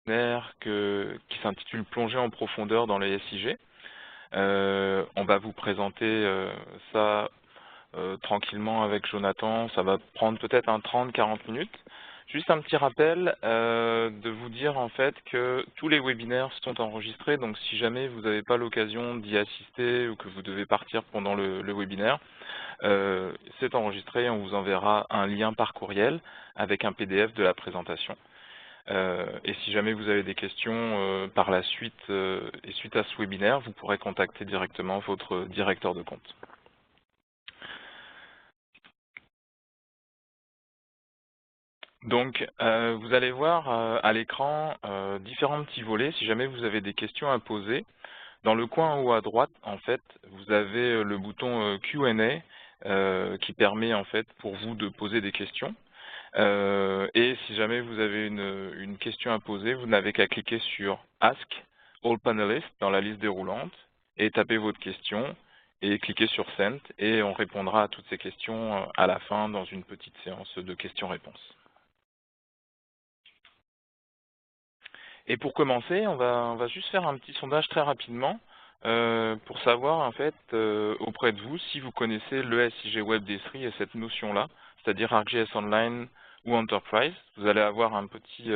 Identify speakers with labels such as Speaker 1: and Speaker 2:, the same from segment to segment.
Speaker 1: webinaire qui s'intitule Plonger en profondeur dans les SIG. On va vous présenter ça tranquillement avec Jonathan. Ça va prendre peut-être un 30-40 minutes. Juste un petit rappel de vous dire en fait que tous les webinaires sont enregistrés, donc si jamais vous n'avez pas l'occasion d'y assister ou que vous devez partir pendant le webinaire, c'est enregistré, on vous enverra un lien par courriel avec un PDF de la présentation. Et si jamais vous avez des questions par la suite et suite à ce webinaire, vous pourrez contacter directement votre directeur de compte. Donc, vous allez voir à l'écran différents petits volets. Si jamais vous avez des questions à poser, dans le coin en haut à droite, en fait, vous avez le bouton Q&A qui permet en fait pour vous de poser des questions. Et si jamais vous avez une question à poser, vous n'avez qu'à cliquer sur Ask All Panelists dans la liste déroulante et taper votre question et cliquer sur Send et on répondra à toutes ces questions à la fin dans une petite séance de questions-réponses. Et pour commencer, on va juste faire un petit sondage très rapidement pour savoir en fait auprès de vous si vous connaissez le SIG Web d'Esri et cette notion-là, c'est-à-dire ArcGIS Online ou Enterprise. Vous allez avoir un petit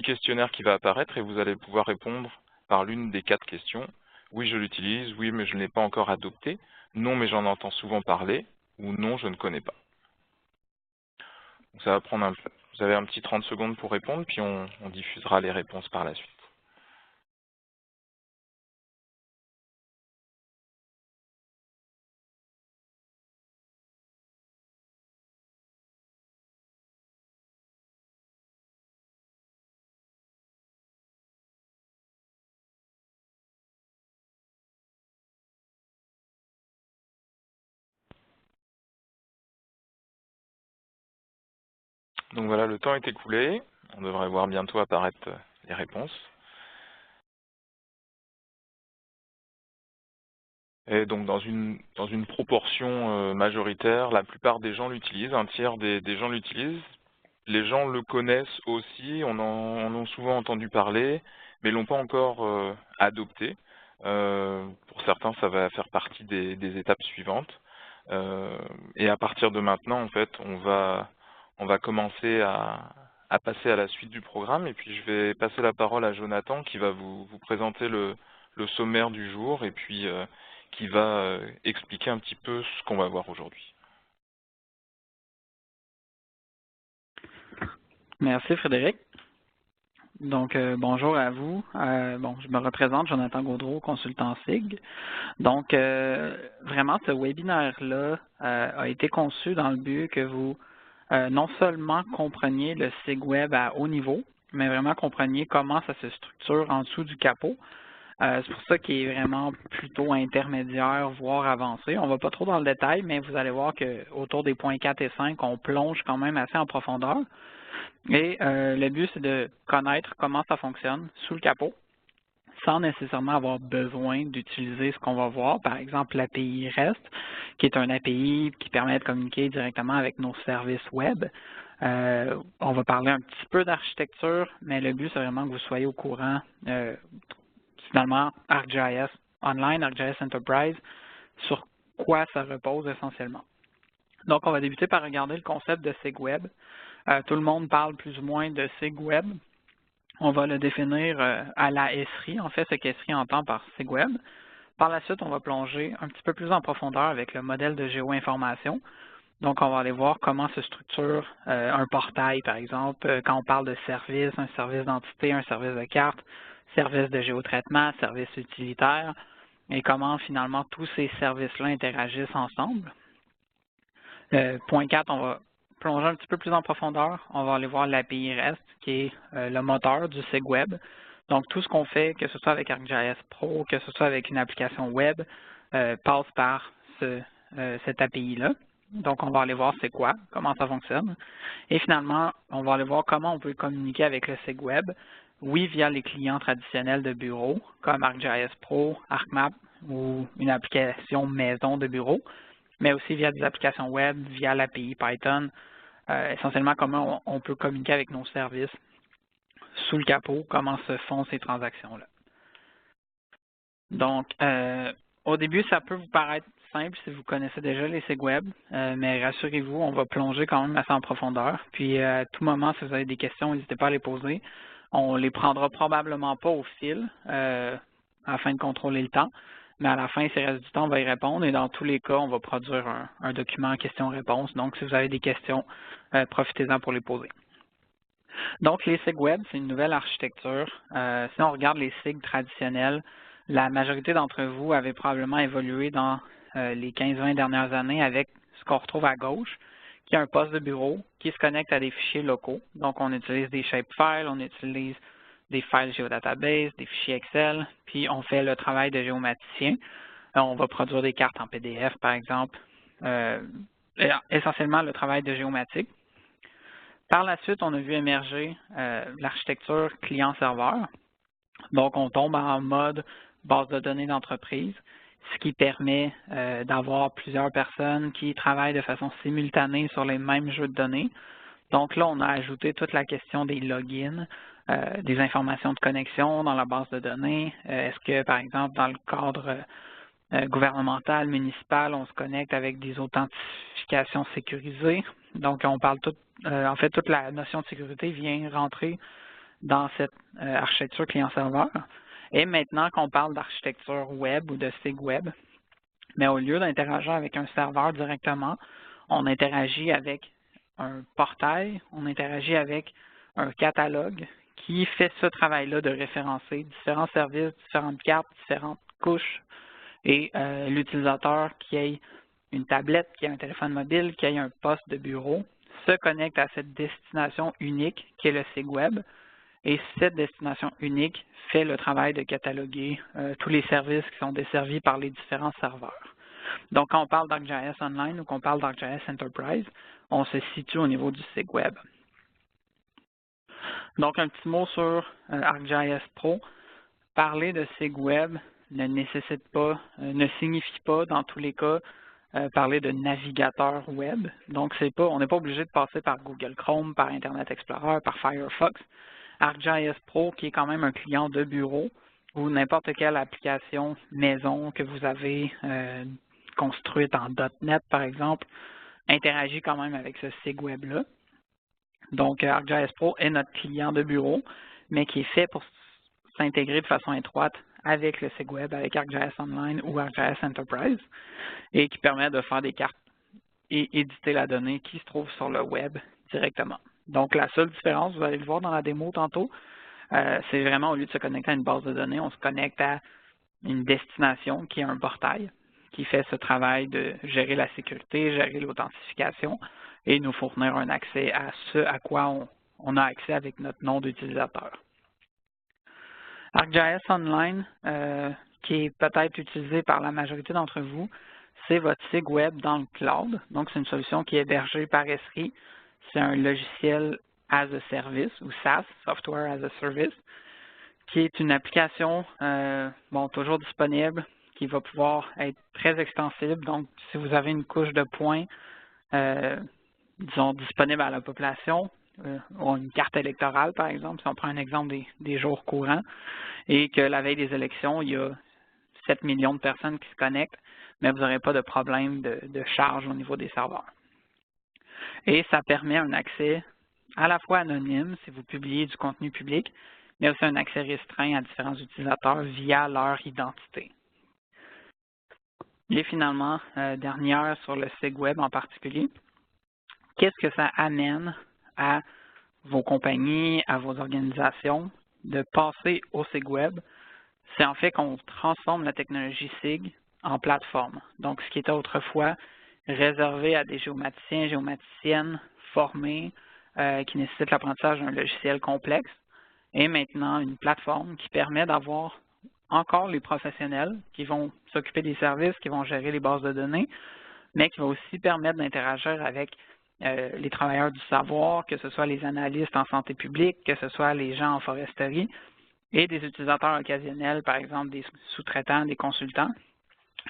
Speaker 1: questionnaire qui va apparaître et vous allez pouvoir répondre par l'une des 4 questions. Oui, je l'utilise, oui, mais je ne l'ai pas encore adopté, non, mais j'en entends souvent parler, ou non, je ne connais pas. Donc ça va prendre vous avez un petit 30 secondes pour répondre, puis on diffusera les réponses par la suite. Donc voilà, le temps est écoulé. On devrait voir bientôt apparaître les réponses. Et donc dans une proportion majoritaire, la plupart des gens l'utilisent, un tiers des gens l'utilisent. Les gens le connaissent aussi, en ont souvent entendu parler, mais l'ont pas encore adopté. Pour certains, ça va faire partie des étapes suivantes. Et à partir de maintenant, en fait, on va commencer à passer à la suite du programme. Et puis, je vais passer la parole à Jonathan qui va vous présenter le sommaire du jour et puis qui va expliquer un petit peu ce qu'on va voir aujourd'hui.
Speaker 2: Merci Frédéric. Donc, bonjour à vous. Bon, je me représente, Jonathan Gaudreau, consultant SIG. Donc, vraiment, ce webinaire-là a été conçu dans le but que vous non seulement compreniez le SIG Web à haut niveau, mais vraiment compreniez comment ça se structure en dessous du capot. C'est pour ça qu'il est vraiment plutôt intermédiaire, voire avancé. On ne va pas trop dans le détail, mais vous allez voir qu'autour des points 4 et 5, on plonge quand même assez en profondeur. Et le but, c'est de connaître comment ça fonctionne sous le capot, sans nécessairement avoir besoin d'utiliser ce qu'on va voir, par exemple l'API REST, qui est un API qui permet de communiquer directement avec nos services web. On va parler un petit peu d'architecture, mais le but, c'est vraiment que vous soyez au courant, finalement, ArcGIS Online, ArcGIS Enterprise, sur quoi ça repose essentiellement. Donc, on va débuter par regarder le concept de SIG Web. Tout le monde parle plus ou moins de SIG Web. On va le définir à la Esri, en fait, ce qu'Esri entend par SIG Web. Par la suite, on va plonger un petit peu plus en profondeur avec le modèle de géoinformation. Donc, on va aller voir comment se structure un portail, par exemple, quand on parle de service, un service d'entité, un service de carte, service de géotraitement, service utilitaire, et comment finalement tous ces services-là interagissent ensemble. Point 4, on va plonger un petit peu plus en profondeur. On va aller voir l'API REST, qui est le moteur du SIG Web. Donc, tout ce qu'on fait, que ce soit avec ArcGIS Pro, que ce soit avec une application web, passe par cette API-là. Donc, on va aller voir c'est quoi, comment ça fonctionne. Et finalement, on va aller voir comment on peut communiquer avec le SIG Web. Oui, via les clients traditionnels de bureau, comme ArcGIS Pro, ArcMap ou une application maison de bureau, mais aussi via des applications web, via l'API Python, essentiellement comment on peut communiquer avec nos services sous le capot, comment se font ces transactions-là. Donc, au début, ça peut vous paraître simple si vous connaissez déjà les sites web, mais rassurez-vous, on va plonger quand même assez en profondeur. Puis, à tout moment, si vous avez des questions, n'hésitez pas à les poser. On les prendra probablement pas au fil afin de contrôler le temps, mais à la fin, s'il reste du temps, on va y répondre et dans tous les cas, on va produire un document questions-réponses. Donc, si vous avez des questions, profitez-en pour les poser. Donc, les SIG web, c'est une nouvelle architecture. Si on regarde les SIG traditionnels, la majorité d'entre vous avaient probablement évolué dans les 15-20 dernières années avec ce qu'on retrouve à gauche, qui est un poste de bureau qui se connecte à des fichiers locaux. Donc, on utilise des shapefiles, on utilise des files géodatabase, des fichiers Excel, puis on fait le travail de géomaticien. On va produire des cartes en PDF, par exemple, essentiellement le travail de géomatique. Par la suite, on a vu émerger l'architecture client-serveur. Donc, on tombe en mode base de données d'entreprise, ce qui permet d'avoir plusieurs personnes qui travaillent de façon simultanée sur les mêmes jeux de données. Donc là, on a ajouté toute la question des logins, des informations de connexion dans la base de données. Est-ce que, par exemple, dans le cadre gouvernemental, municipal, on se connecte avec des authentifications sécurisées? Donc, on parle en fait, toute la notion de sécurité vient rentrer dans cette architecture client-serveur. Et maintenant qu'on parle d'architecture web ou de SIG web, mais au lieu d'interagir avec un serveur directement, on interagit avec un portail, on interagit avec un catalogue qui fait ce travail-là de référencer différents services, différentes cartes, différentes couches et l'utilisateur qui ait une tablette, qui ait un téléphone mobile, qui ait un poste de bureau, se connecte à cette destination unique qui est le SIG web. Et cette destination unique fait le travail de cataloguer tous les services qui sont desservis par les différents serveurs. Donc, quand on parle d'ArcGIS Online ou qu'on parle d'ArcGIS Enterprise, on se situe au niveau du SIG web. Donc, un petit mot sur ArcGIS Pro. Parler de SIG web ne nécessite pas, ne signifie pas dans tous les cas parler de navigateur web. Donc, on n'est pas obligé de passer par Google Chrome, par Internet Explorer, par Firefox. ArcGIS Pro, qui est quand même un client de bureau, ou n'importe quelle application maison que vous avez construite en .NET, par exemple, interagit quand même avec ce SIG web-là. Donc, ArcGIS Pro est notre client de bureau, mais qui est fait pour s'intégrer de façon étroite avec le SIG web, avec ArcGIS Online ou ArcGIS Enterprise, et qui permet de faire des cartes et éditer la donnée qui se trouve sur le web directement. Donc, la seule différence, vous allez le voir dans la démo tantôt, c'est vraiment au lieu de se connecter à une base de données, on se connecte à une destination qui est un portail qui fait ce travail de gérer la sécurité, gérer l'authentification et nous fournir un accès à ce à quoi on a accès avec notre nom d'utilisateur. ArcGIS Online, qui est peut-être utilisé par la majorité d'entre vous, c'est votre SIG web dans le cloud. Donc, c'est une solution qui est hébergée par Esri. C'est un logiciel as a service ou SaaS, Software as a Service, qui est une application toujours disponible, qui va pouvoir être très extensible. Donc, si vous avez une couche de points, disons, disponible à la population, ou une carte électorale, par exemple, si on prend un exemple des jours courants, et que la veille des élections, il y a 7 millions de personnes qui se connectent, mais vous n'aurez pas de problème de charge au niveau des serveurs. Et ça permet un accès à la fois anonyme, si vous publiez du contenu public, mais aussi un accès restreint à différents utilisateurs via leur identité. Et finalement, dernière sur le SIG web en particulier, qu'est-ce que ça amène à vos compagnies, à vos organisations de passer au SIG web? C'est en fait qu'on transforme la technologie SIG en plateforme. Donc, ce qui était autrefois réservé à des géomaticiens, géomaticiennes formés qui nécessitent l'apprentissage d'un logiciel complexe, est maintenant une plateforme qui permet d'avoir encore les professionnels qui vont s'occuper des services, qui vont gérer les bases de données, mais qui va aussi permettre d'interagir avec les travailleurs du savoir, que ce soit les analystes en santé publique, que ce soit les gens en foresterie, et des utilisateurs occasionnels, par exemple des sous-traitants, des consultants,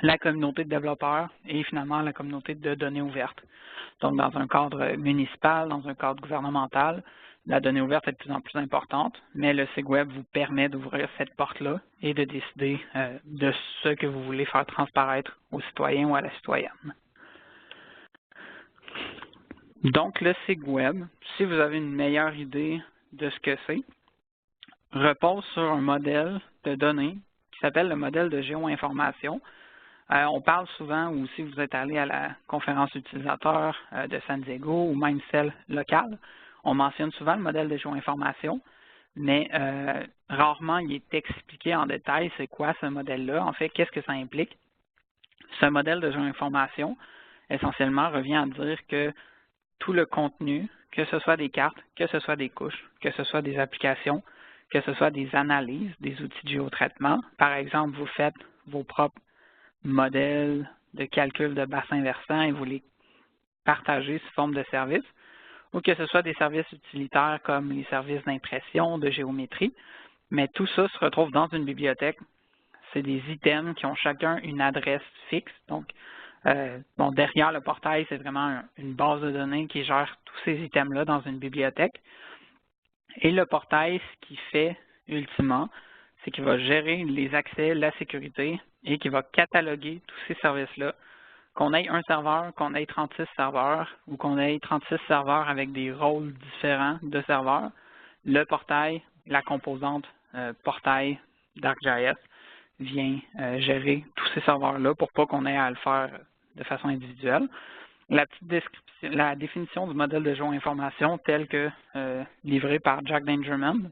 Speaker 2: la communauté de développeurs et finalement la communauté de données ouvertes. Donc, dans un cadre municipal, dans un cadre gouvernemental, la donnée ouverte est de plus en plus importante, mais le SIG Web vous permet d'ouvrir cette porte-là et de décider de ce que vous voulez faire transparaître aux citoyens ou à la citoyenne. Donc, le SIG Web, si vous avez une meilleure idée de ce que c'est, repose sur un modèle de données qui s'appelle le modèle de géoinformation. On parle souvent, ou si vous êtes allé à la conférence utilisateur de San Diego ou même celle locale, on mentionne souvent le modèle de géoinformation, mais rarement il est expliqué en détail c'est quoi ce modèle-là. En fait, qu'est-ce que ça implique? Ce modèle de géoinformation, essentiellement, revient à dire que tout le contenu, que ce soit des cartes, que ce soit des couches, que ce soit des applications, que ce soit des analyses, des outils de géotraitement. Par exemple, vous faites vos propres modèles de calcul de bassin versant et vous les partagez sous forme de services, ou que ce soit des services utilitaires comme les services d'impression, de géométrie, mais tout ça se retrouve dans une bibliothèque. C'est des items qui ont chacun une adresse fixe. Donc, derrière le portail, c'est vraiment une base de données qui gère tous ces items-là dans une bibliothèque. Et le portail, ce qu'il fait ultimement, c'est qu'il va gérer les accès, la sécurité et qu'il va cataloguer tous ces services-là. Qu'on ait un serveur, qu'on ait 36 serveurs ou qu'on ait 36 serveurs avec des rôles différents de serveurs, le portail, la composante portail d'ArcGIS vient gérer tous ces serveurs-là pour pas qu'on ait à le faire de façon individuelle. La définition du modèle de géoinformation tel que livré par Jack Dangermond,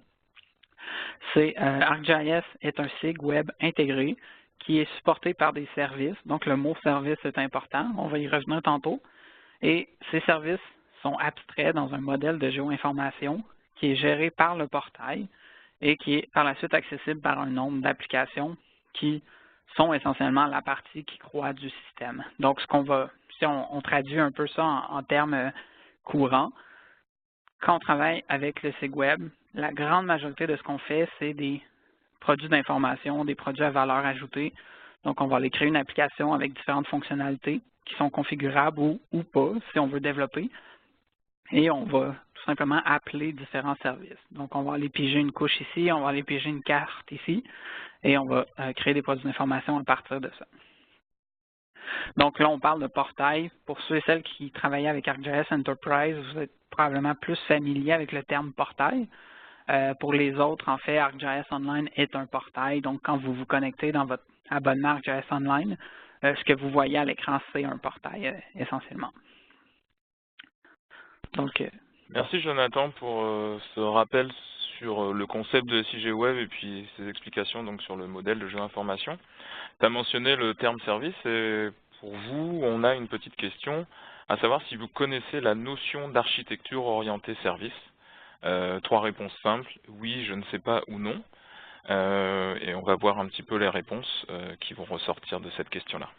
Speaker 2: c'est ArcGIS est un SIG web intégré qui est supporté par des services. Donc, le mot service est important. On va y revenir tantôt. Et ces services sont abstraits dans un modèle de géoinformation qui est géré par le portail et qui est par la suite accessible par un nombre d'applications qui sont essentiellement la partie qui croît du système. Donc, si on traduit un peu ça en termes courants, quand on travaille avec le SIG Web, la grande majorité de ce qu'on fait, c'est des produits d'information, des produits à valeur ajoutée. Donc, on va aller créer une application avec différentes fonctionnalités qui sont configurables ou pas, si on veut développer. Et on va tout simplement appeler différents services. Donc, on va aller piger une couche ici, on va aller piger une carte ici, et on va créer des produits d'information à partir de ça. Donc là, on parle de portail. Pour ceux et celles qui travaillaient avec ArcGIS Enterprise, vous êtes probablement plus familier avec le terme portail. Pour les autres, en fait, ArcGIS Online est un portail. Donc, quand vous vous connectez dans votre abonnement ArcGIS Online, ce que vous voyez à l'écran, c'est un portail essentiellement. Donc,
Speaker 1: merci Jonathan pour ce rappel sur le concept de SIG Web et puis ces explications donc sur le modèle de géoinformation. Tu as mentionné le terme service et pour vous, on a une petite question, à savoir si vous connaissez la notion d'architecture orientée service. 3 réponses simples, oui, je ne sais pas ou non. Et on va voir un petit peu les réponses qui vont ressortir de cette question-là.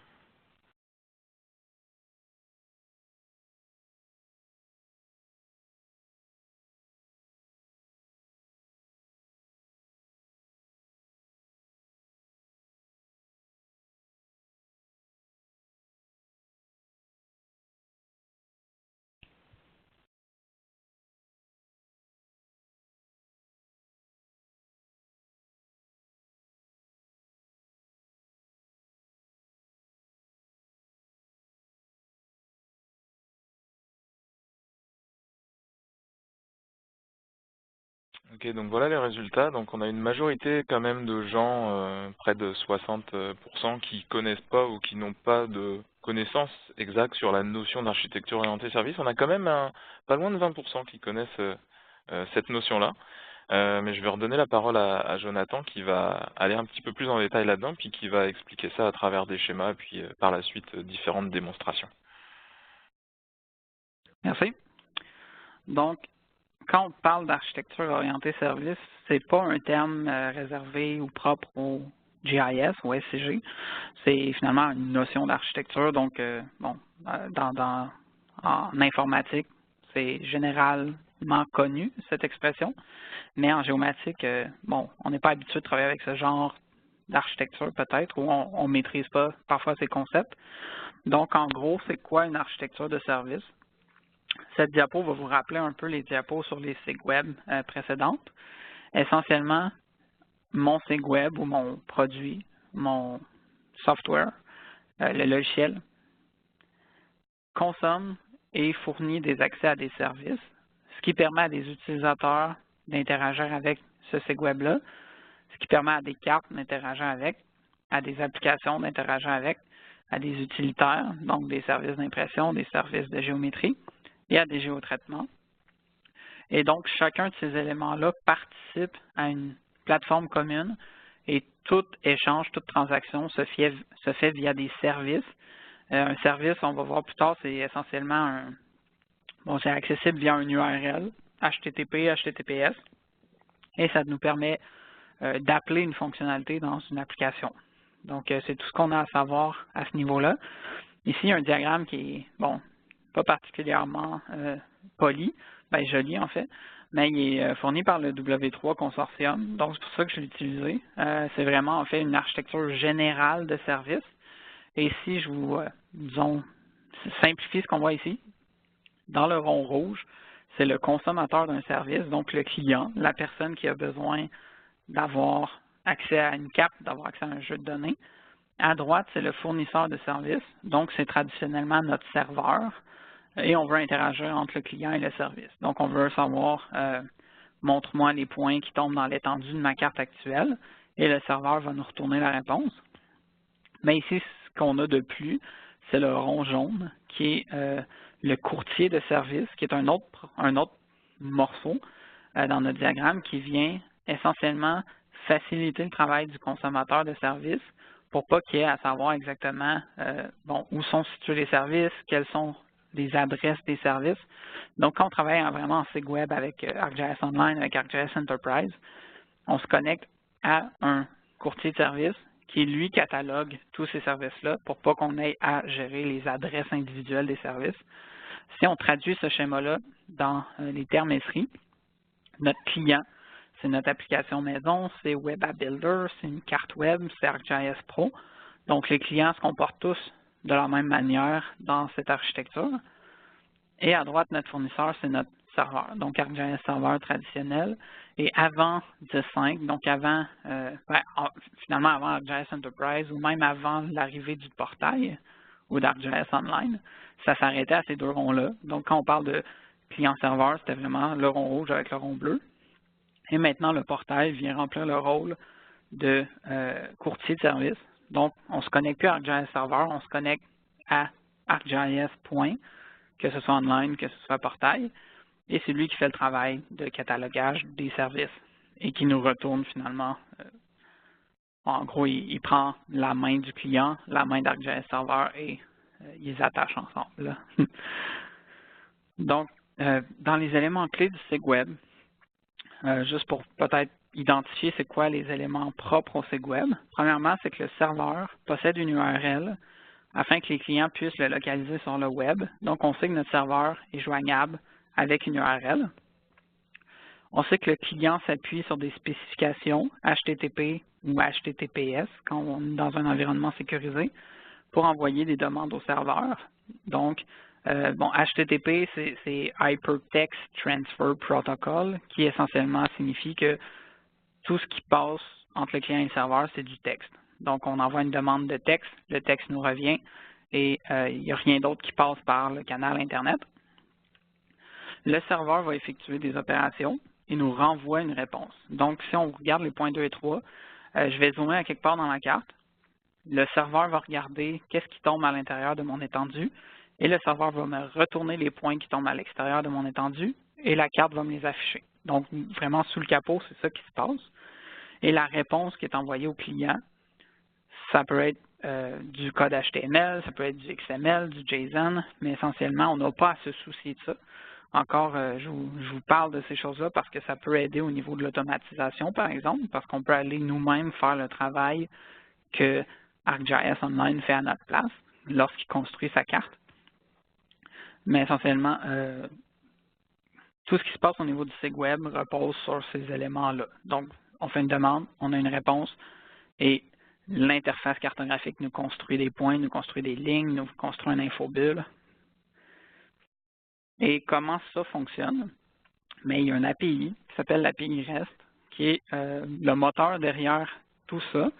Speaker 1: Ok, donc voilà les résultats. Donc on a une majorité quand même de gens, près de 60%, qui connaissent pas ou qui n'ont pas de connaissances exactes sur la notion d'architecture orientée service. On a quand même pas loin de 20% qui connaissent cette notion-là. Mais je vais redonner la parole à Jonathan qui va aller un petit peu plus en détail là-dedans, puis qui va expliquer ça à travers des schémas, puis par la suite différentes démonstrations.
Speaker 2: merci. Donc, quand on parle d'architecture orientée service, c'est pas un terme réservé ou propre au GIS ou SCG. C'est finalement une notion d'architecture. Donc, en informatique, c'est généralement connu, cette expression. Mais en géomatique, on n'est pas habitué de travailler avec ce genre d'architecture peut-être, ou on ne maîtrise pas parfois ces concepts. Donc, en gros, c'est quoi une architecture de service? Cette diapo va vous rappeler un peu les diapos sur les sites web précédentes. Essentiellement, mon site web ou mon produit, mon software, le logiciel, consomme et fournit des accès à des services, ce qui permet à des utilisateurs d'interagir avec ce site web-là, ce qui permet à des cartes d'interagir avec, à des applications d'interagir avec, à des utilitaires, donc des services d'impression, des services de géométrie, et à des géotraitements. Et donc, chacun de ces éléments-là participe à une plateforme commune et tout échange, toute transaction se fait via des services. Un service, on va voir plus tard, c'est essentiellement c'est accessible via un URL, HTTP, HTTPS, et ça nous permet d'appeler une fonctionnalité dans une application. Donc, c'est tout ce qu'on a à savoir à ce niveau-là. Ici, il y a un diagramme qui est, pas particulièrement poli, joli en fait, mais il est fourni par le W3 Consortium, donc c'est pour ça que je l'ai utilisé. C'est vraiment en fait une architecture générale de services. Et si je vous, disons, simplifie ce qu'on voit ici, dans le rond rouge, c'est le consommateur d'un service, donc le client, la personne qui a besoin d'avoir accès à une carte, d'avoir accès à un jeu de données. À droite, c'est le fournisseur de service, donc c'est traditionnellement notre serveur, et on veut interagir entre le client et le service. Donc, on veut savoir, montre-moi les points qui tombent dans l'étendue de ma carte actuelle, et le serveur va nous retourner la réponse. Mais ici, ce qu'on a de plus, c'est le rond jaune, qui est le courtier de service, qui est un autre morceau dans notre diagramme qui vient essentiellement faciliter le travail du consommateur de service pour pas qu'il y ait à savoir exactement où sont situés les services, quelles sont les adresses des services. Donc, quand on travaille vraiment en site web avec ArcGIS Online, avec ArcGIS Enterprise, on se connecte à un courtier de service qui, lui, catalogue tous ces services-là pour pas qu'on ait à gérer les adresses individuelles des services. Si on traduit ce schéma-là dans les termes écrits, notre client, c'est notre application maison, c'est Web App Builder, c'est une carte web, c'est ArcGIS Pro. Donc, les clients se comportent tous de la même manière dans cette architecture. Et à droite, notre fournisseur, c'est notre serveur, donc ArcGIS Serveur traditionnel. Et avant 10.5, donc avant, finalement avant ArcGIS Enterprise ou même avant l'arrivée du portail ou d'ArcGIS Online, ça s'arrêtait à ces deux ronds-là. Donc, quand on parle de client-serveur, c'était vraiment le rond rouge avec le rond bleu. Et maintenant, le portail vient remplir le rôle de courtier de service. Donc, on ne se connecte plus à ArcGIS Serveur, on se connecte à ArcGIS Point, que ce soit online, que ce soit portail, et c'est lui qui fait le travail de catalogage des services et qui nous retourne finalement, en gros, il prend la main du client, la main d'ArcGIS Serveur et il les attache ensemble. Là. Donc, dans les éléments clés du site web, juste pour peut-être identifier c'est quoi les éléments propres au site web. Premièrement, c'est que le serveur possède une URL afin que les clients puissent le localiser sur le web. Donc, on sait que notre serveur est joignable avec une URL. On sait que le client s'appuie sur des spécifications HTTP ou HTTPS quand on est dans un environnement sécurisé pour envoyer des demandes au serveur. Donc, HTTP, c'est Hypertext Transfer Protocol, qui essentiellement signifie que tout ce qui passe entre le client et le serveur, c'est du texte. Donc, on envoie une demande de texte, le texte nous revient et il n'y a rien d'autre qui passe par le canal Internet. Le serveur va effectuer des opérations et nous renvoie une réponse. Donc, si on regarde les points 2 et 3, je vais zoomer à quelque part dans la carte. Le serveur va regarder qu'est-ce qui tombe à l'intérieur de mon étendue et le serveur va me retourner les points qui tombent à l'extérieur de mon étendue et la carte va me les afficher. Donc, vraiment, sous le capot, c'est ça qui se passe. Et la réponse qui est envoyée au client, ça peut être du code HTML, ça peut être du XML, du JSON, mais essentiellement, on n'a pas à se soucier de ça. Encore, je vous parle de ces choses-là parce que ça peut aider au niveau de l'automatisation, par exemple, parce qu'on peut aller nous-mêmes faire le travail que ArcGIS Online fait à notre place lorsqu'il construit sa carte. Mais essentiellement, tout ce qui se passe au niveau du site web repose sur ces éléments-là. Donc, on fait une demande, on a une réponse, et l'interface cartographique nous construit des points, nous construit des lignes, nous construit une infobulle. Et comment ça fonctionne? Mais il y a une API qui s'appelle l'API REST, qui est le moteur derrière tout ça.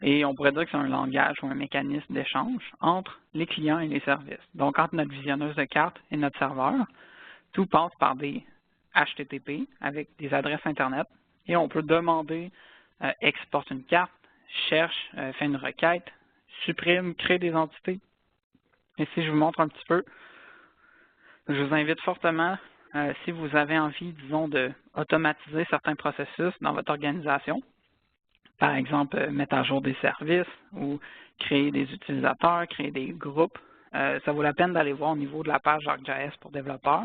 Speaker 2: Et on pourrait dire que c'est un langage ou un mécanisme d'échange entre les clients et les services. Donc, entre notre visionneuse de cartes et notre serveur, tout passe par des HTTP avec des adresses Internet. Et on peut demander, exporte une carte, cherche, fait une requête, supprime, crée des entités. Et si je vous montre un petit peu, je vous invite fortement, si vous avez envie, disons, d'automatiser certains processus dans votre organisation, par exemple, mettre à jour des services ou créer des utilisateurs, créer des groupes, ça vaut la peine d'aller voir au niveau de la page ArcGIS pour développeurs.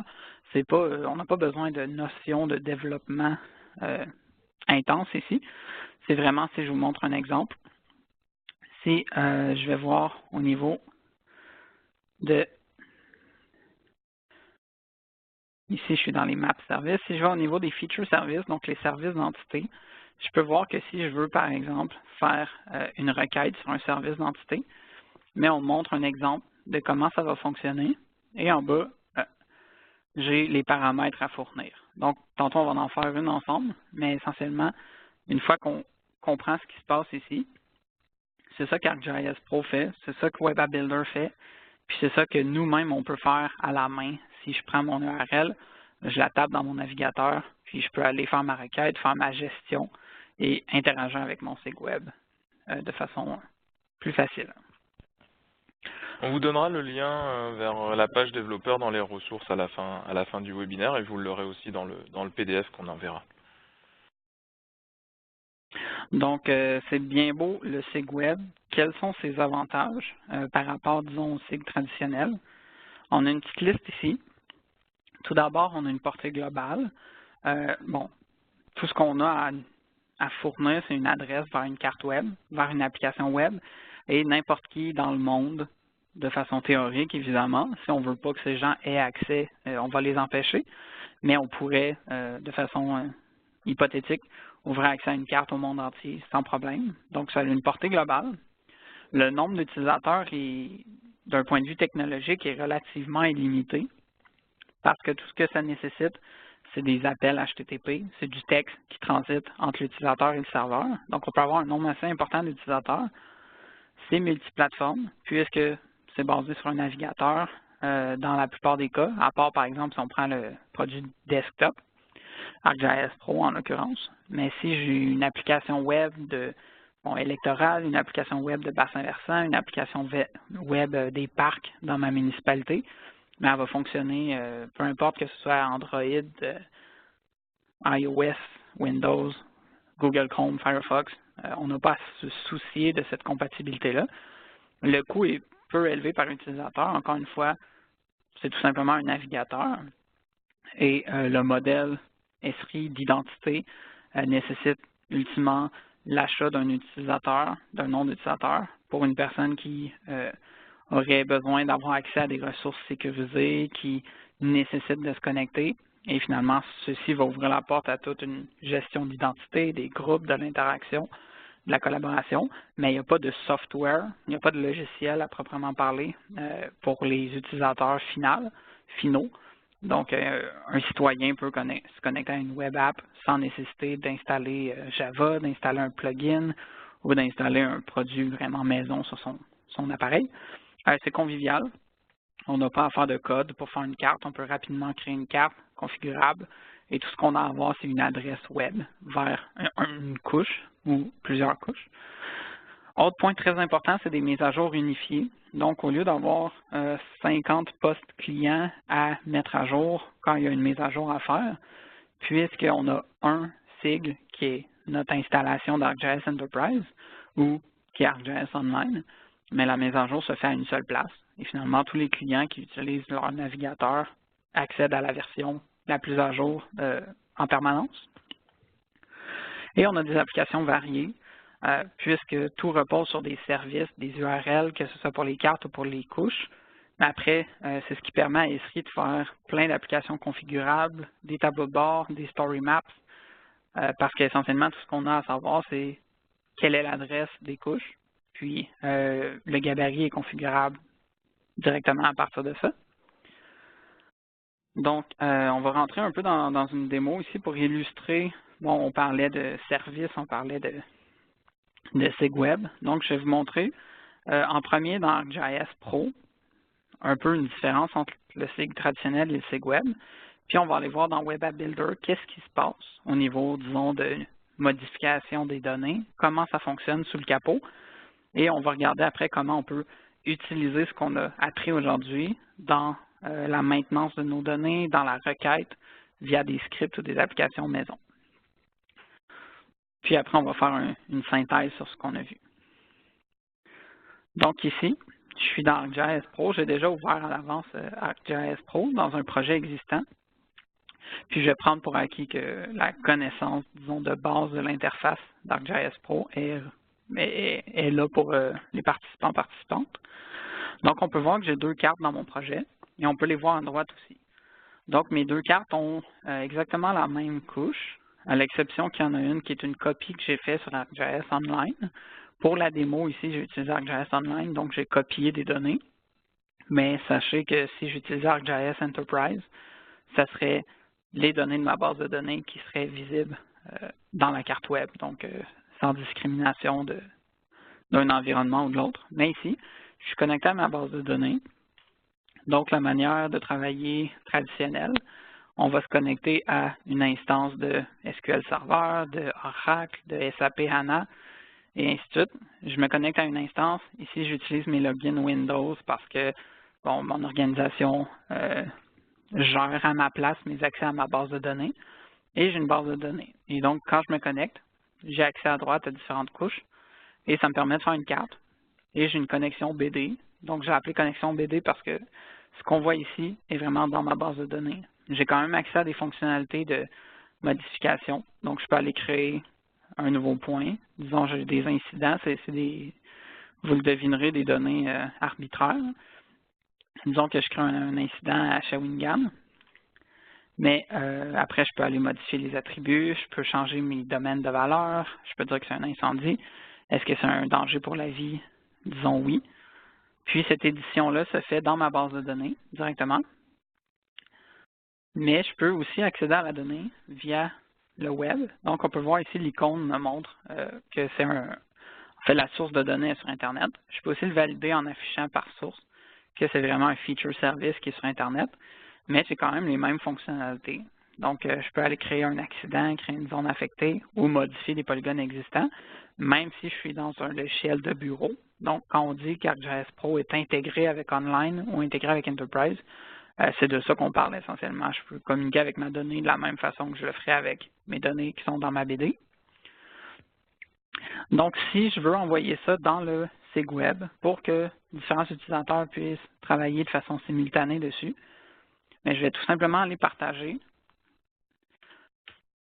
Speaker 2: C'est pas, on n'a pas besoin de notion de développement intense ici. C'est vraiment, si je vous montre un exemple, si je vais voir au niveau de, ici je suis dans les maps services, si je vais au niveau des feature services, donc les services d'entité, je peux voir que si je veux, par exemple, faire une requête sur un service d'entité, mais on montre un exemple de comment ça va fonctionner. Et en bas, j'ai les paramètres à fournir. Donc, tantôt, on va en faire une ensemble, mais essentiellement, une fois qu'on comprend ce qui se passe ici, c'est ça qu'ArcGIS Pro fait, c'est ça que Web App Builder fait, puis c'est ça que nous-mêmes, on peut faire à la main. Si je prends mon URL, je la tape dans mon navigateur, puis je peux aller faire ma requête, faire ma gestion et interagir avec mon site web de façon plus facile.
Speaker 1: On vous donnera le lien vers la page développeur dans les ressources à la fin du webinaire et vous l'aurez aussi dans le PDF qu'on enverra.
Speaker 2: Donc, c'est bien beau le SIG web. Quels sont ses avantages par rapport, disons, au SIG traditionnel? On a une petite liste ici. Tout d'abord, on a une portée globale. Bon, tout ce qu'on a à fournir, c'est une adresse vers une carte web, vers une application web, et n'importe qui dans le monde, de façon théorique, évidemment, si on ne veut pas que ces gens aient accès, on va les empêcher, mais on pourrait, de façon hypothétique, ouvrir accès à une carte au monde entier sans problème. Donc, ça a une portée globale. Le nombre d'utilisateurs, d'un point de vue technologique, est relativement illimité parce que tout ce que ça nécessite, c'est des appels HTTP, c'est du texte qui transite entre l'utilisateur et le serveur. Donc, on peut avoir un nombre assez important d'utilisateurs. C'est multiplateforme, puisque c'est basé sur un navigateur dans la plupart des cas, à part, par exemple, si on prend le produit desktop, ArcGIS Pro en l'occurrence. Mais si j'ai une application web électorale, une application web de bassin versant, une application web des parcs dans ma municipalité, mais elle va fonctionner, peu importe que ce soit Android, iOS, Windows, Google Chrome, Firefox, on n'a pas à se soucier de cette compatibilité-là. Le coût est peu élevé par utilisateur. Encore une fois, c'est tout simplement un navigateur. Et le modèle Esri d'identité nécessite ultimement l'achat d'un utilisateur, d'un nom d'utilisateur, pour une personne qui aurait besoin d'avoir accès à des ressources sécurisées, qui nécessite de se connecter. Et finalement, ceci va ouvrir la porte à toute une gestion d'identité, des groupes, de l'interaction, de la collaboration, mais il n'y a pas de software, il n'y a pas de logiciel à proprement parler pour les utilisateurs finaux. Donc, un citoyen peut se connecter à une web app sans nécessité d'installer Java, d'installer un plugin ou d'installer un produit vraiment maison sur son appareil. C'est convivial. On n'a pas à faire de code pour faire une carte. On peut rapidement créer une carte configurable et tout ce qu'on a à avoir, c'est une adresse web vers une couche ou plusieurs couches. Autre point très important, c'est des mises à jour unifiées. Donc, au lieu d'avoir 50 postes clients à mettre à jour quand il y a une mise à jour à faire, puisqu'on a un SIG qui est notre installation d'ArcGIS Enterprise ou qui est ArcGIS Online, mais la mise à jour se fait à une seule place. Et finalement, tous les clients qui utilisent leur navigateur accèdent à la version la plus à jour en permanence. Et on a des applications variées, puisque tout repose sur des services, des URL, que ce soit pour les cartes ou pour les couches. Mais après, c'est ce qui permet à Esri de faire plein d'applications configurables, des tableaux de bord, des story maps, parce qu'essentiellement, tout ce qu'on a à savoir, c'est quelle est l'adresse des couches, puis le gabarit est configurable directement à partir de ça. Donc, on va rentrer un peu dans une démo ici pour illustrer. Bon, on parlait de services, on parlait de SIG Web. Donc, je vais vous montrer en premier dans ArcGIS Pro un peu une différence entre le SIG traditionnel et le SIG Web. Puis, on va aller voir dans Web App Builder qu'est-ce qui se passe au niveau, disons, de modification des données, comment ça fonctionne sous le capot. Et on va regarder après comment on peut utiliser ce qu'on a appris aujourd'hui dans la maintenance de nos données, dans la requête via des scripts ou des applications maison. Puis après, on va faire une synthèse sur ce qu'on a vu. Donc ici, je suis dans ArcGIS Pro. J'ai déjà ouvert à l'avance ArcGIS Pro dans un projet existant. Puis je vais prendre pour acquis que la connaissance, disons, de base de l'interface d'ArcGIS Pro est là pour les participantes. Donc, on peut voir que j'ai deux cartes dans mon projet et on peut les voir à droite aussi. Donc, mes deux cartes ont exactement la même couche, à l'exception qu'il y en a une qui est une copie que j'ai faite sur ArcGIS Online. Pour la démo, ici, j'ai utilisé ArcGIS Online, donc j'ai copié des données. Mais sachez que si j'utilisais ArcGIS Enterprise, ça serait les données de ma base de données qui seraient visibles dans la carte web, donc sans discrimination d'un environnement ou de l'autre. Mais ici, je suis connecté à ma base de données. Donc, la manière de travailler traditionnelle, on va se connecter à une instance de SQL Server, de Oracle, de SAP HANA, et ainsi de suite. Je me connecte à une instance. Ici, j'utilise mes logins Windows parce que bon, mon organisation gère à ma place mes accès à ma base de données. Et j'ai une base de données. Et donc, quand je me connecte, j'ai accès à droite à différentes couches. Et ça me permet de faire une carte. Et j'ai une connexion BD. Donc, j'ai appelé connexion BD parce que ce qu'on voit ici est vraiment dans ma base de données. J'ai quand même accès à des fonctionnalités de modification. Donc, je peux aller créer un nouveau point. Disons, j'ai des incidents. C'est des, vous le devinerez, des données arbitraires. Disons que je crée un incident à Shawinigan. Mais après, je peux aller modifier les attributs, je peux changer mes domaines de valeur, je peux dire que c'est un incendie. Est-ce que c'est un danger pour la vie? Disons oui. Puis cette édition-là se fait dans ma base de données directement. Mais je peux aussi accéder à la donnée via le web. Donc on peut voir ici l'icône me montre que c'est la source de données est sur Internet. Je peux aussi le valider en affichant par source que c'est vraiment un feature service qui est sur Internet. Mais c'est quand même les mêmes fonctionnalités. Donc, je peux aller créer un accident, créer une zone affectée ou modifier des polygones existants, même si je suis dans un logiciel de bureau. Donc, quand on dit qu'ArcGIS Pro est intégré avec Online ou intégré avec Enterprise, c'est de ça qu'on parle essentiellement. Je peux communiquer avec ma donnée de la même façon que je le ferais avec mes données qui sont dans ma BD. Donc, si je veux envoyer ça dans le SIG Web pour que différents utilisateurs puissent travailler de façon simultanée dessus, mais je vais tout simplement aller partager.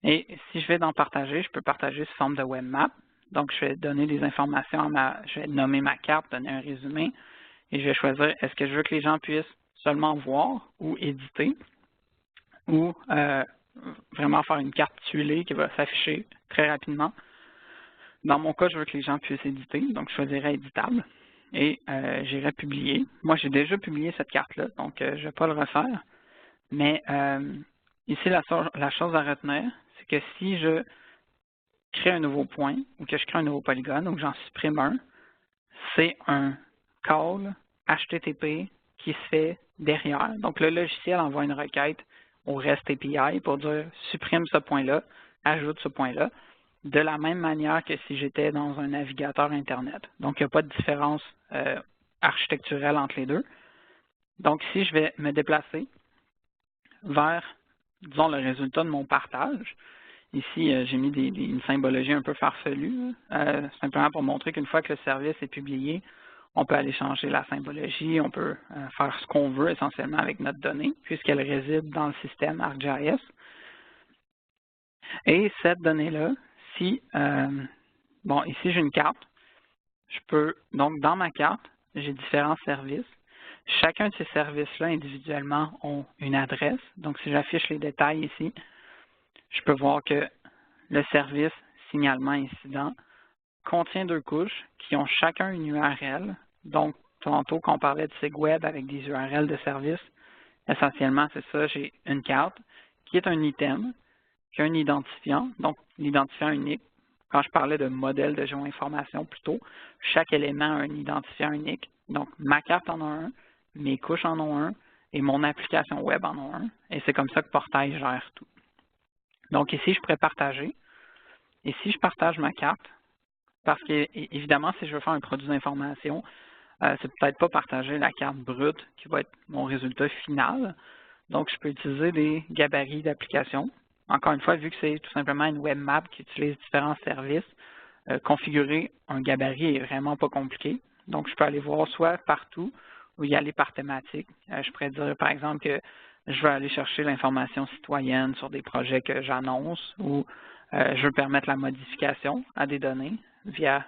Speaker 2: Et si je vais dans partager, je peux partager sous forme de web map. Donc, je vais donner des informations je vais nommer ma carte, donner un résumé, et je vais choisir est-ce que je veux que les gens puissent seulement voir ou éditer, ou vraiment faire une carte tuilée qui va s'afficher très rapidement. Dans mon cas, je veux que les gens puissent éditer, donc je choisirai éditable, et j'irai publier. Moi, j'ai déjà publié cette carte-là, donc je ne vais pas le refaire. Mais ici, la chose à retenir, c'est que si je crée un nouveau point ou que je crée un nouveau polygone ou que j'en supprime un, c'est un call HTTP qui se fait derrière. Donc, le logiciel envoie une requête au REST API pour dire supprime ce point-là, ajoute ce point-là, de la même manière que si j'étais dans un navigateur Internet. Donc, il n'y a pas de différence architecturelle entre les deux. Donc, si je vais me déplacer vers, disons, le résultat de mon partage. Ici, j'ai mis une symbologie un peu farfelue, simplement pour montrer qu'une fois que le service est publié, on peut aller changer la symbologie, on peut faire ce qu'on veut essentiellement avec notre donnée, puisqu'elle réside dans le système ArcGIS. Et cette donnée-là, bon, ici j'ai une carte, je peux, donc dans ma carte, j'ai différents services. Chacun de ces services-là, individuellement, ont une adresse. Donc, si j'affiche les détails ici, je peux voir que le service signalement incident contient deux couches qui ont chacun une URL. Donc, tantôt, quand on parlait de SIG Web avec des URL de service, essentiellement, c'est ça, j'ai une carte qui est un item, qui a un identifiant, donc l'identifiant unique. Quand je parlais de modèle de géoinformation plutôt, chaque élément a un identifiant unique. Donc, ma carte en a un, mes couches en ont un, et mon application web en a un. Et c'est comme ça que Portail gère tout. Donc ici, je pourrais partager. Et si je partage ma carte, parce que évidemment, si je veux faire un produit d'information, c'est peut-être pas partager la carte brute qui va être mon résultat final. Donc, je peux utiliser des gabarits d'application. Encore une fois, vu que c'est tout simplement une web map qui utilise différents services, configurer un gabarit est vraiment pas compliqué. Donc, je peux aller voir soit partout ou y aller par thématique. Je pourrais dire, par exemple, que je veux aller chercher l'information citoyenne sur des projets que j'annonce ou je veux permettre la modification à des données via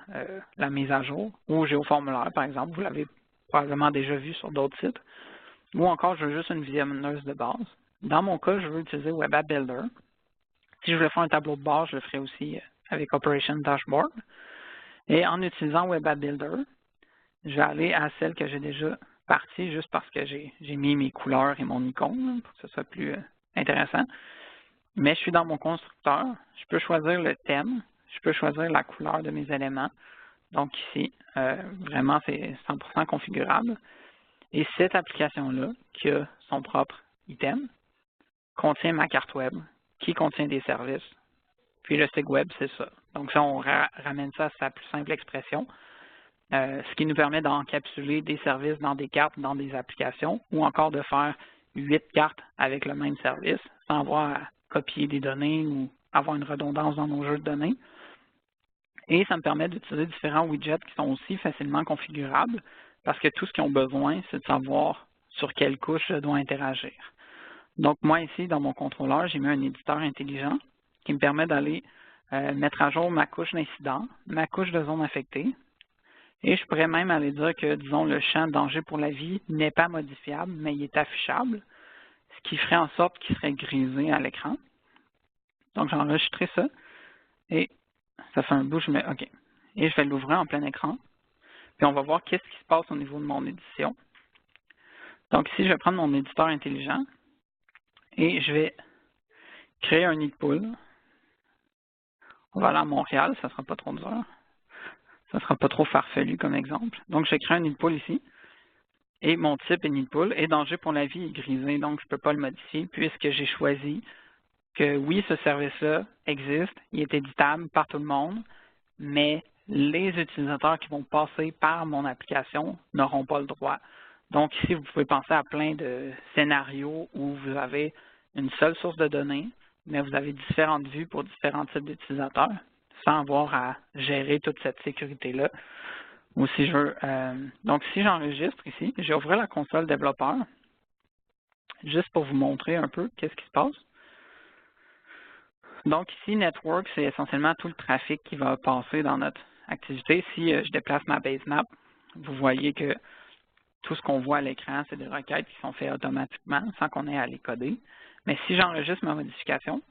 Speaker 2: la mise à jour ou géoformulaire, par exemple. Vous l'avez probablement déjà vu sur d'autres sites. Ou encore, je veux juste une visionneuse de base. Dans mon cas, je veux utiliser Web App Builder. Si je voulais faire un tableau de bord, je le ferais aussi avec Operation Dashboard. Et en utilisant Web App Builder, je vais aller à celle que j'ai déjà partie juste parce que j'ai mis mes couleurs et mon icône pour que ce soit plus intéressant. Mais je suis dans mon constructeur. Je peux choisir le thème. Je peux choisir la couleur de mes éléments. Donc ici, vraiment, c'est 100% configurable. Et cette application-là, qui a son propre item, contient ma carte web, qui contient des services. Puis le site web, c'est ça. Donc ça, on ramène ça à sa plus simple expression, ce qui nous permet d'encapsuler des services dans des cartes, dans des applications, ou encore de faire 8 cartes avec le même service, sans avoir à copier des données ou avoir une redondance dans nos jeux de données. Et ça me permet d'utiliser différents widgets qui sont aussi facilement configurables, parce que tout ce qu'ils ont besoin, c'est de savoir sur quelle couche je dois interagir. Donc, moi, ici, dans mon contrôleur, j'ai mis un éditeur intelligent qui me permet d'aller mettre à jour ma couche d'incident, ma couche de zone affectée. Et je pourrais même aller dire que, disons, le champ danger pour la vie n'est pas modifiable, mais il est affichable, ce qui ferait en sorte qu'il serait grisé à l'écran. Donc, j'ai enregistré ça. Et ça fait un bout, je mets OK. Et je vais l'ouvrir en plein écran. Puis on va voir qu'est-ce qui se passe au niveau de mon édition. Donc ici, je vais prendre mon éditeur intelligent et je vais créer un nid de poule. On va aller à Montréal, ça ne sera pas trop dur. Ça ne sera pas trop farfelu comme exemple. Donc, je vais créer un nid de poule ici. Et mon type est nid de poule. Et danger pour la vie est grisé, donc je ne peux pas le modifier puisque j'ai choisi que oui, ce service-là existe, il est éditable par tout le monde, mais les utilisateurs qui vont passer par mon application n'auront pas le droit. Donc ici, vous pouvez penser à plein de scénarios où vous avez une seule source de données, mais vous avez différentes vues pour différents types d'utilisateurs, sans avoir à gérer toute cette sécurité-là. Ou si je veux, donc si j'enregistre ici, je vais ouvrir la console développeur, juste pour vous montrer un peu qu'est-ce qui se passe. Donc ici, Network, c'est essentiellement tout le trafic qui va passer dans notre activité. Si je déplace ma base map, vous voyez que tout ce qu'on voit à l'écran, c'est des requêtes qui sont faites automatiquement sans qu'on ait à les coder. Mais si j'enregistre ma modification,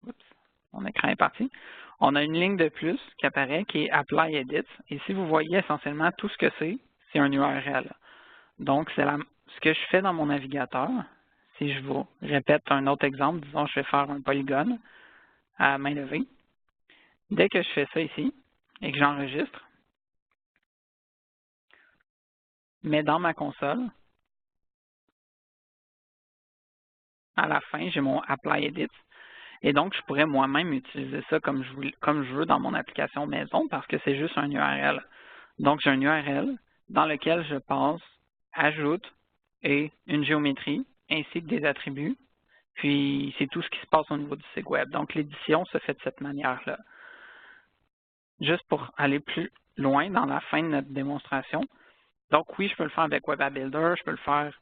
Speaker 2: oups, mon écran est parti, on a une ligne de plus qui apparaît qui est Apply Edit. Et si vous voyez essentiellement tout ce que c'est un URL. Donc, c'est ce que je fais dans mon navigateur. Si je vous répète un autre exemple, disons je vais faire un polygone à main levée. Dès que je fais ça ici et que j'enregistre, mais dans ma console, à la fin, j'ai mon Apply Edit. Et donc, je pourrais moi-même utiliser ça comme je veux dans mon application maison parce que c'est juste un URL. Donc, j'ai un URL dans lequel je passe ajoute et une géométrie ainsi que des attributs. Puis, c'est tout ce qui se passe au niveau du site web. Donc, l'édition se fait de cette manière-là. Juste pour aller plus loin dans la fin de notre démonstration. Donc, oui, je peux le faire avec Web App Builder, je peux le faire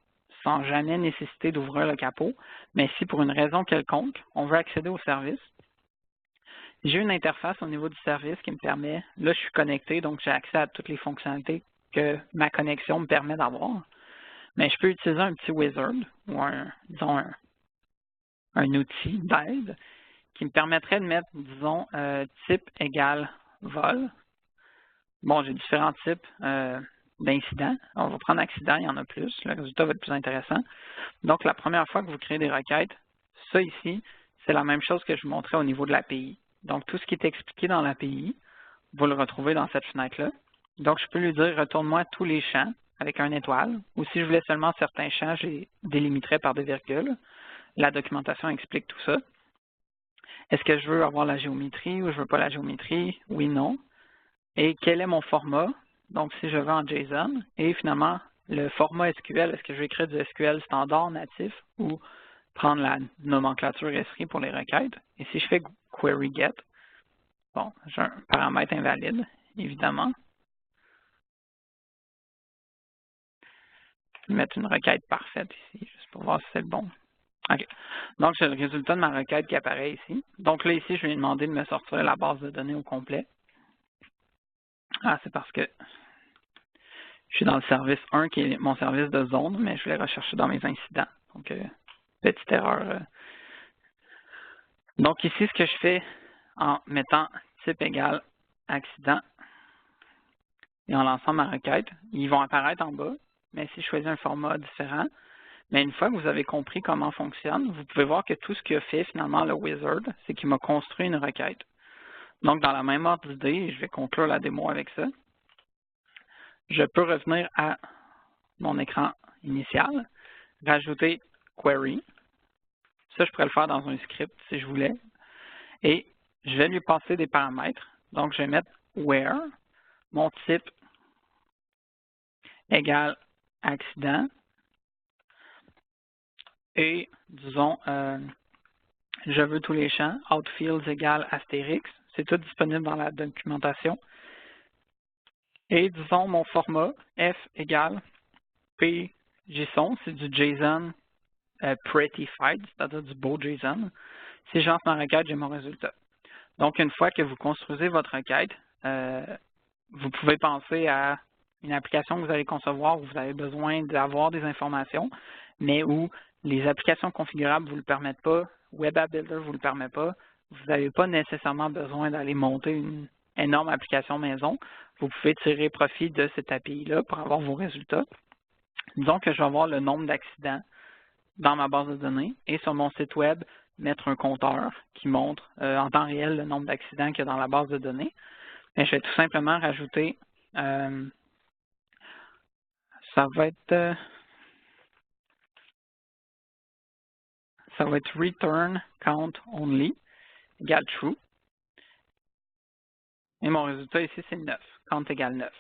Speaker 2: sans jamais nécessiter d'ouvrir le capot. Mais si pour une raison quelconque, on veut accéder au service, j'ai une interface au niveau du service qui me permet, là, je suis connecté, donc j'ai accès à toutes les fonctionnalités que ma connexion me permet d'avoir. Mais je peux utiliser un petit wizard ou disons, un outil d'aide qui me permettrait de mettre, disons, type égale vol. Bon, j'ai différents types. d'incidents. On va prendre accident, il y en a plus. Le résultat va être plus intéressant. Donc, la première fois que vous créez des requêtes, ça ici, c'est la même chose que je vous montrais au niveau de l'API. Donc, tout ce qui est expliqué dans l'API, vous le retrouvez dans cette fenêtre-là. Donc, je peux lui dire, retourne-moi tous les champs avec un étoile. Ou si je voulais seulement certains champs, je les délimiterais par des virgules. La documentation explique tout ça. Est-ce que je veux avoir la géométrie ou je veux pas la géométrie? Oui, non. Et quel est mon format? Donc, si je veux en JSON. Et finalement, le format SQL, est-ce que je vais écrire du SQL standard natif ou prendre la nomenclature S3 pour les requêtes? Et si je fais query get, bon, j'ai un paramètre invalide, évidemment. Je vais mettre une requête parfaite ici, juste pour voir si c'est le bon. OK. Donc, j'ai le résultat de ma requête qui apparaît ici. Donc là, ici, je vais lui demander de me sortir la base de données au complet. Ah, c'est parce que je suis dans le service 1 qui est mon service de zone, mais je vais rechercher dans mes incidents. Donc, petite erreur. Donc ici, ce que je fais en mettant type égal accident et en lançant ma requête, ils vont apparaître en bas, mais si je choisis un format différent, mais une fois que vous avez compris comment fonctionne, vous pouvez voir que tout ce qu'il a fait finalement le wizard, c'est qu'il m'a construit une requête. Donc dans la même ordre d'idée, je vais conclure la démo avec ça. Je peux revenir à mon écran initial, rajouter query. Ça, je pourrais le faire dans un script si je voulais. Et je vais lui passer des paramètres. Donc, je vais mettre where, mon type égale accident. Et, disons, je veux tous les champs. Outfields égale Astérix. C'est tout disponible dans la documentation. Et, disons, mon format, F égale PJSON. C'est du JSON prettified, c'est-à-dire du beau JSON. Si je lance ma requête, j'ai mon résultat. Donc, une fois que vous construisez votre requête, vous pouvez penser à une application que vous allez concevoir où vous avez besoin d'avoir des informations, mais où les applications configurables ne vous le permettent pas, Web App Builder ne vous le permet pas, vous n'avez pas nécessairement besoin d'aller monter une énorme application maison. Vous pouvez tirer profit de cette API-là pour avoir vos résultats. Disons que je vais avoir le nombre d'accidents dans ma base de données et sur mon site web, mettre un compteur qui montre en temps réel le nombre d'accidents qu'il y a dans la base de données. Et je vais tout simplement rajouter, ça va être return count only égale true. Et mon résultat ici, c'est 9. Count égale 9.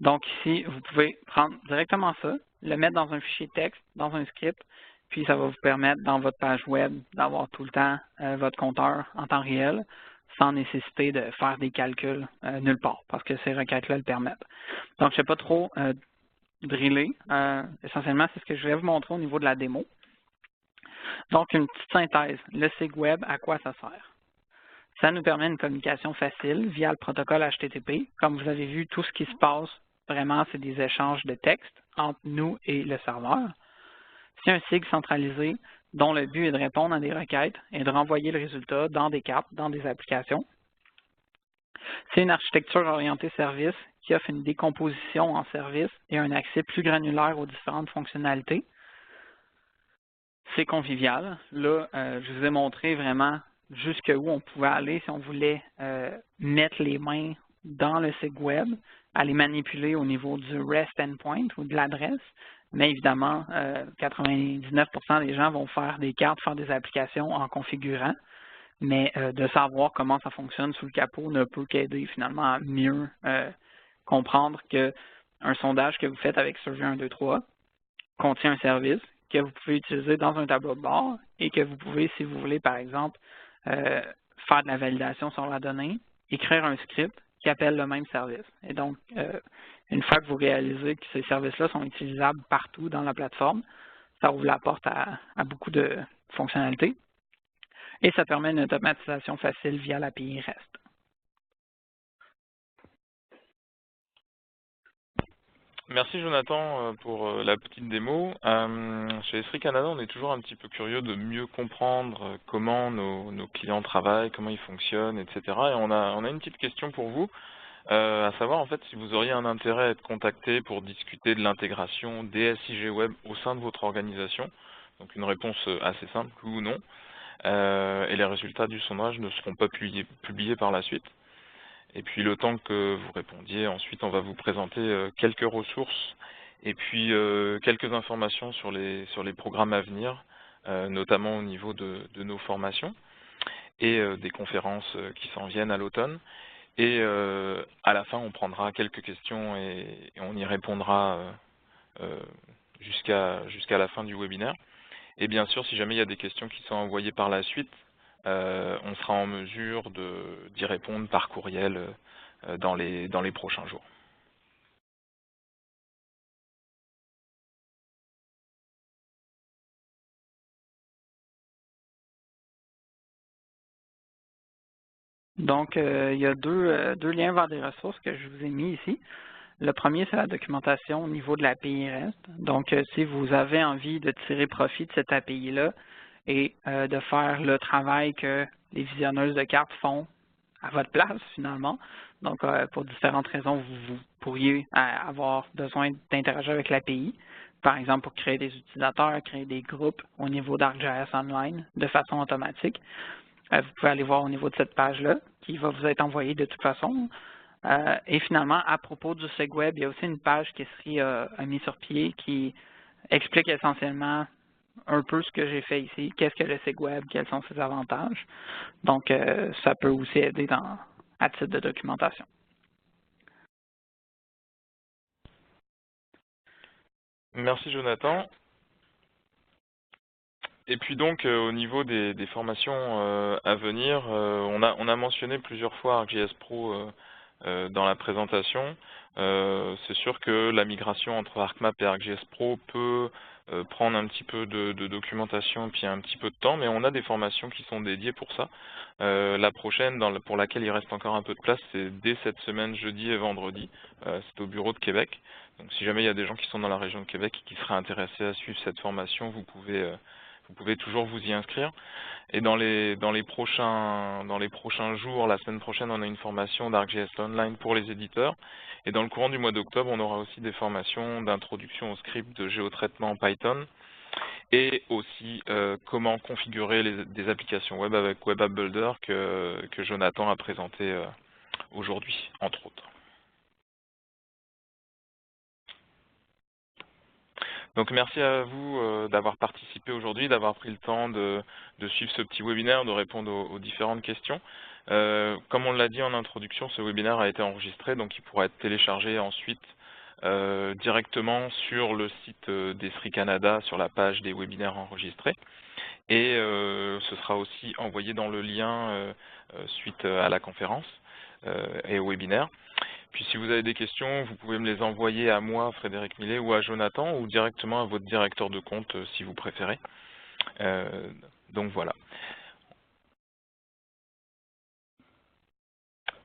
Speaker 2: Donc ici, vous pouvez prendre directement ça, le mettre dans un fichier texte, dans un script, puis ça va vous permettre dans votre page web d'avoir tout le temps votre compteur en temps réel, sans nécessiter de faire des calculs nulle part, parce que ces requêtes-là le permettent. Donc, je ne vais pas trop driller. Essentiellement, c'est ce que je vais vous montrer au niveau de la démo. Donc, une petite synthèse. Le SIG Web, à quoi ça sert? Ça nous permet une communication facile via le protocole HTTP. Comme vous avez vu, tout ce qui se passe, vraiment, c'est des échanges de texte entre nous et le serveur. C'est un SIG centralisé dont le but est de répondre à des requêtes et de renvoyer le résultat dans des cartes, dans des applications. C'est une architecture orientée service qui offre une décomposition en service et un accès plus granulaire aux différentes fonctionnalités. C'est convivial. Là, je vous ai montré vraiment jusqu'où on pouvait aller si on voulait mettre les mains dans le site web, aller manipuler au niveau du REST endpoint ou de l'adresse. Mais évidemment, 99% des gens vont faire des cartes, faire des applications en configurant. Mais de savoir comment ça fonctionne sous le capot ne peut qu'aider finalement à mieux comprendre qu'un sondage que vous faites avec Survey 123 contient un service que vous pouvez utiliser dans un tableau de bord et que vous pouvez, si vous voulez, par exemple, faire de la validation sur la donnée, écrire un script qui appelle le même service. Et donc, une fois que vous réalisez que ces services-là sont utilisables partout dans la plateforme, ça ouvre la porte à beaucoup de fonctionnalités. Et ça permet une automatisation facile via l'API REST.
Speaker 1: Merci Jonathan pour la petite démo. Chez Esri Canada, on est toujours un petit peu curieux de mieux comprendre comment nos clients travaillent, comment ils fonctionnent, etc. Et on a une petite question pour vous. À savoir en fait si vous auriez un intérêt à être contacté pour discuter de l'intégration des SIG web au sein de votre organisation. Donc une réponse assez simple, oui ou non. Et les résultats du sondage ne seront pas publiés par la suite. Et puis le temps que vous répondiez, ensuite on va vous présenter quelques ressources et puis quelques informations sur les programmes à venir, notamment au niveau de nos formations et des conférences qui s'en viennent à l'automne. Et à la fin, on prendra quelques questions et on y répondra jusqu'à la fin du webinaire. Et bien sûr, si jamais il y a des questions qui sont envoyées par la suite, on sera en mesure d'y répondre par courriel dans les prochains jours.
Speaker 2: Donc, il y a deux liens vers des ressources que je vous ai mis ici. Le premier, c'est la documentation au niveau de l'API REST. Donc, si vous avez envie de tirer profit de cette API-là et de faire le travail que les visionneuses de cartes font à votre place, finalement, donc pour différentes raisons, vous pourriez avoir besoin d'interagir avec l'API, par exemple pour créer des utilisateurs, créer des groupes au niveau d'ArcGIS Online de façon automatique. Vous pouvez aller voir au niveau de cette page-là, qui va vous être envoyée de toute façon. Et finalement, à propos du SegWeb, il y a aussi une page qui serait mise sur pied qui explique essentiellement un peu ce que j'ai fait ici, qu'est-ce que le SegWeb, quels sont ses avantages. Donc, ça peut aussi aider à titre de documentation.
Speaker 1: Merci Jonathan. Et puis donc au niveau des formations à venir, on a mentionné plusieurs fois ArcGIS Pro dans la présentation. C'est sûr que la migration entre ArcMap et ArcGIS Pro peut prendre un petit peu de documentation et puis un petit peu de temps, mais on a des formations qui sont dédiées pour ça. La prochaine, pour laquelle il reste encore un peu de place, c'est dès cette semaine, jeudi et vendredi. C'est au bureau de Québec. Donc si jamais il y a des gens qui sont dans la région de Québec et qui seraient intéressés à suivre cette formation, vous pouvez toujours vous y inscrire. Et dans les prochains jours, la semaine prochaine, on a une formation d'ArcGIS Online pour les éditeurs. Et dans le courant du mois d'octobre, on aura aussi des formations d'introduction au script de géotraitement en Python et aussi comment configurer des applications web avec Web App Builder que Jonathan a présenté aujourd'hui, entre autres. Donc merci à vous d'avoir participé aujourd'hui, d'avoir pris le temps de suivre ce petit webinaire, de répondre aux différentes questions. Comme on l'a dit en introduction, ce webinaire a été enregistré, donc il pourra être téléchargé ensuite directement sur le site d'Esri Canada, sur la page des webinaires enregistrés. Et ce sera aussi envoyé dans le lien suite à la conférence et au webinaire. Puis si vous avez des questions, vous pouvez me les envoyer à moi, Frédéric Millet, ou à Jonathan, ou directement à votre directeur de compte si vous préférez. Donc voilà.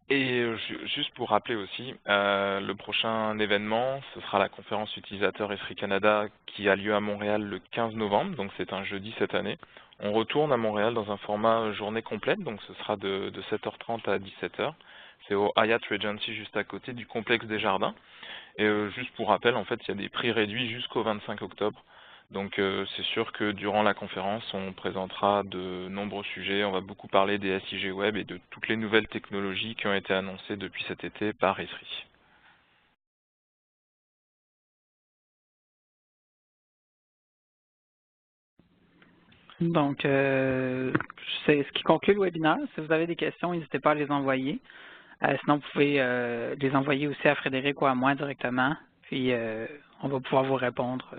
Speaker 1: Et juste pour rappeler aussi, le prochain événement, ce sera la conférence utilisateur Esri Canada qui a lieu à Montréal le 15 novembre, donc c'est un jeudi cette année. On retourne à Montréal dans un format journée complète, donc ce sera de 7h30 à 17h. C'est au Hyatt Regency juste à côté du complexe des Jardins. Et juste pour rappel, en fait, il y a des prix réduits jusqu'au 25 octobre. Donc c'est sûr que durant la conférence, on présentera de nombreux sujets. On va beaucoup parler des SIG Web et de toutes les nouvelles technologies qui ont été annoncées depuis cet été par Esri.
Speaker 2: Donc, c'est ce qui conclut le webinaire. Si vous avez des questions, n'hésitez pas à les envoyer. Sinon, vous pouvez les envoyer aussi à Frédéric ou à moi directement. Puis, on va pouvoir vous répondre